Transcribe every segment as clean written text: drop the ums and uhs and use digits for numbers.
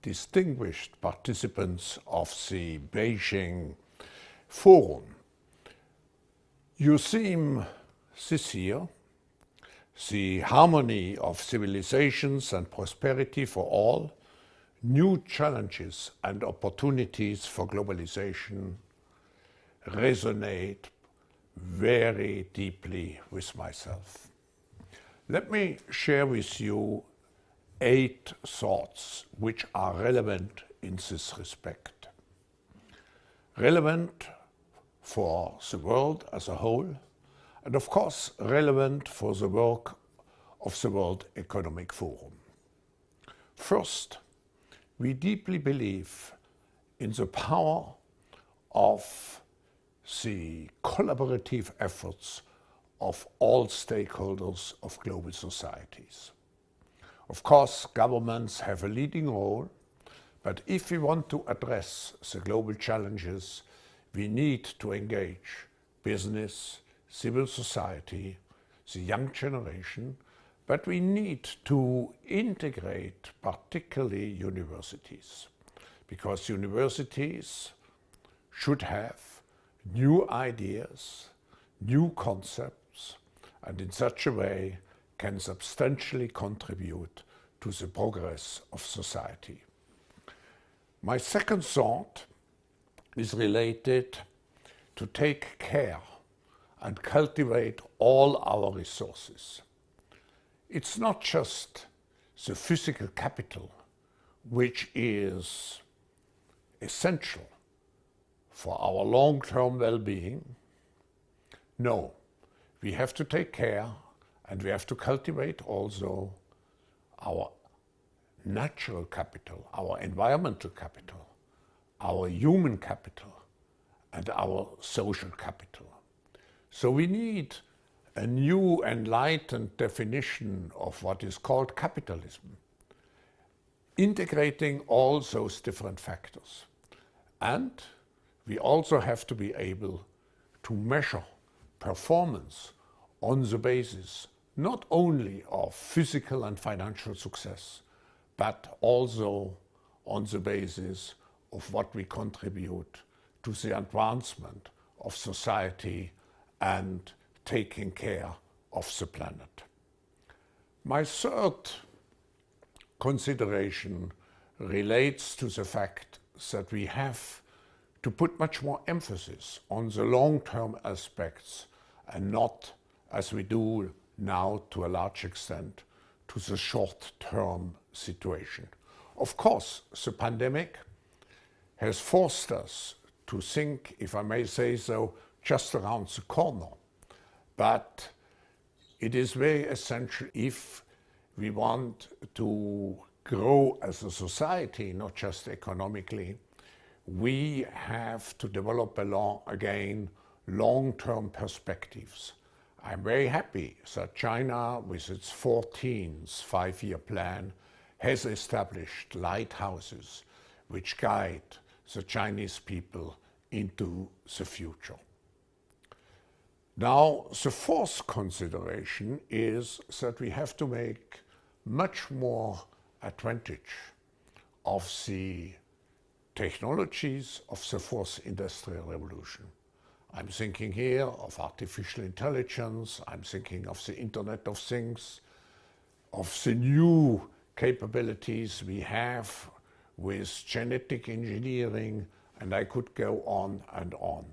distinguished participants of the Beijing Forum. You seem sincere. The harmony of civilizations and prosperity for all, new challenges and opportunities for globalization resonate very deeply with myself. Let me share with you 8 thoughts which are relevant in this respect. Relevant for the world as a whole, and of course relevant for the work of the World Economic Forum. First, we deeply believe in the power of the collaborative efforts of all stakeholders of global societies. Of course, governments have a leading role, but if we want to address the global challenges, we need to engage business, civil society, the young generation, but we need to integrate particularly universities, because universities should have new ideas, new concepts, and in such a way can substantially contribute to the progress of society. My second thought is related to take care and cultivate all our resources. It's not just the physical capital which is essential for our long-term well-being. No, we have to take care and we have to cultivate also our natural capital, our environmental capital, our human capital, and our social capital. So we need a new enlightened definition of what is called capitalism, integrating all those different factors. And we also have to be able to measure performance on the basis not only of physical and financial success, but also on the basis of what we contribute to the advancement of society and taking care of the planet. My third consideration relates to the fact that we have to put much more emphasis on the long-term aspects and not, as we do now to a large extent, to the short-term situation. Of course, the pandemic has forced us to think, if I may say so, just around the corner. But it is very essential if we want to grow as a society, not just economically. We have to develop again long-term perspectives. I'm very happy that China, with its 14th five-year plan, has established lighthouses which guide the Chinese people into the future. Now, the fourth consideration is that we have to make much more advantage of the technologies of the fourth industrial revolution. I'm thinking here of artificial intelligence, I'm thinking of the Internet of Things, of the new capabilities we have with genetic engineering, and I could go on and on.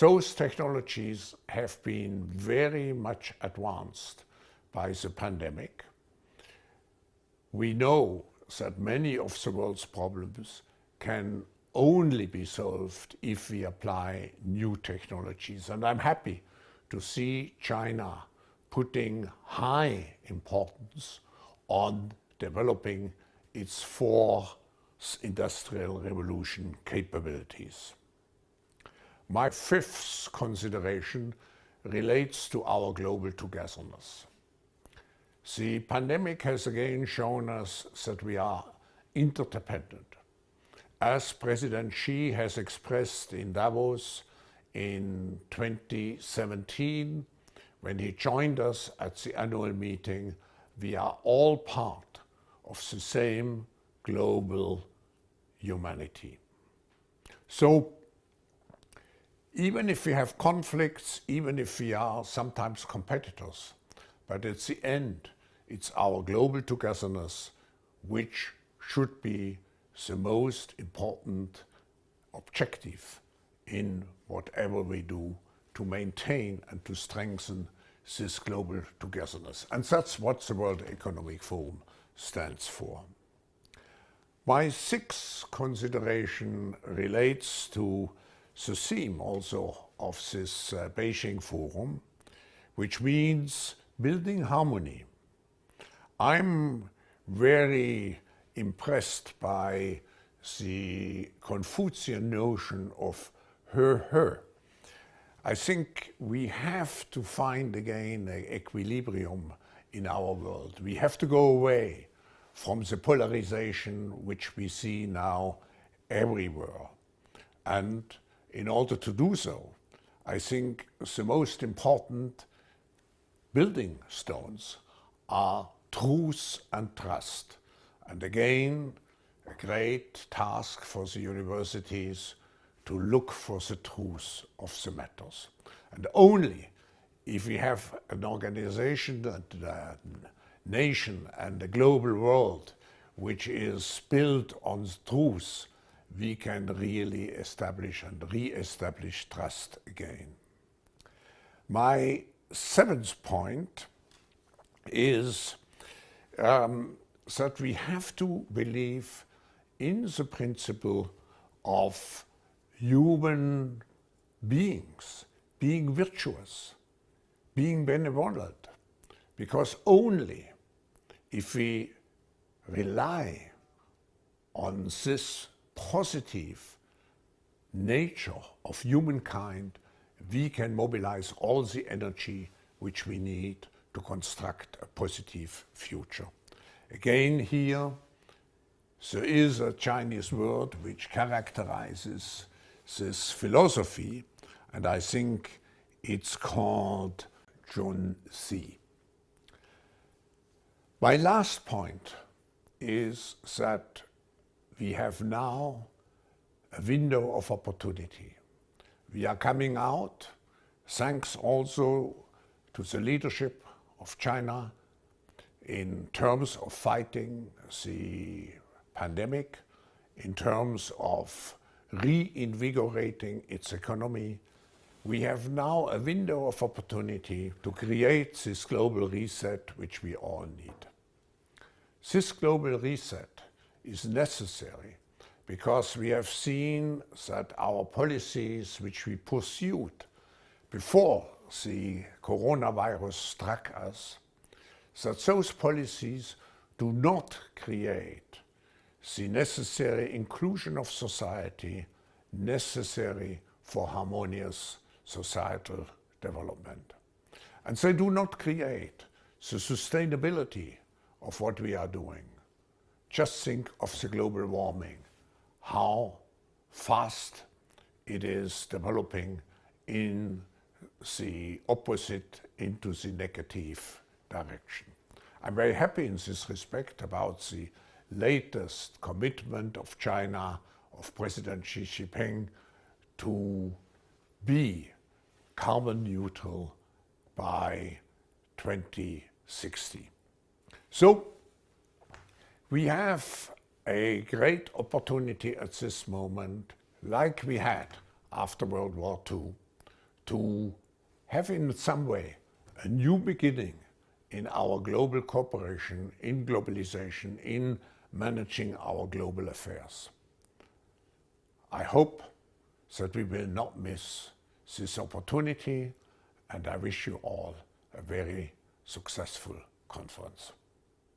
Those technologies have been very much advanced by the pandemic. We know that many of the world's problems can only be solved if we apply new technologies. And I'm happy to see China putting high importance on developing its fourth industrial revolution capabilities. My fifth consideration relates to our global togetherness. The pandemic has again shown us that we are interdependent. As President Xi has expressed in Davos in 2017, when he joined us at the annual meeting, we are all part of the same global humanity. So even if we have conflicts, even if we are sometimes competitors, but at the end, it's our global togetherness which should be the most important objective in whatever we do to maintain and to strengthen this global togetherness. And that's what the World Economic Forum stands for. My sixth consideration relates to the theme also of this Beijing Forum, which means building harmony. I'm very impressed by the Confucian notion of her. I think we have to find again an equilibrium in our world. We have to go away from the polarization which we see now everywhere. And in order to do so, I think the most important building stones are truth and trust. And again, a great task for the universities to look for the truth of the matters. And only if we have an organization and a nation and a global world which is built on the truth, we can really establish and re-establish trust again. My seventh point is that we have to believe in the principle of human beings being virtuous, being benevolent, because only if we rely on this positive nature of humankind, we can mobilize all the energy which we need to construct a positive future. Again here, there is a Chinese word which characterizes this philosophy, and I think it's called Junzi. My last point is that we have now a window of opportunity. We are coming out, thanks also to the leadership of China in terms of fighting the pandemic, in terms of reinvigorating its economy. We have now a window of opportunity to create this global reset which we all need. This global reset is necessary because we have seen that our policies which we pursued before the coronavirus struck us, that those policies do not create the necessary inclusion of society necessary for harmonious societal development. And they do not create the sustainability of what we are doing. Just think of the global warming, how fast it is developing in the opposite, into the negative direction. I'm very happy in this respect about the latest commitment of China, of President Xi Jinping, to be carbon neutral by 2060. So we have a great opportunity at this moment, like we had after World War II, to have in some way a new beginning in our global cooperation, in globalization, in managing our global affairs. I hope that we will not miss this opportunity, and I wish you all a very successful conference.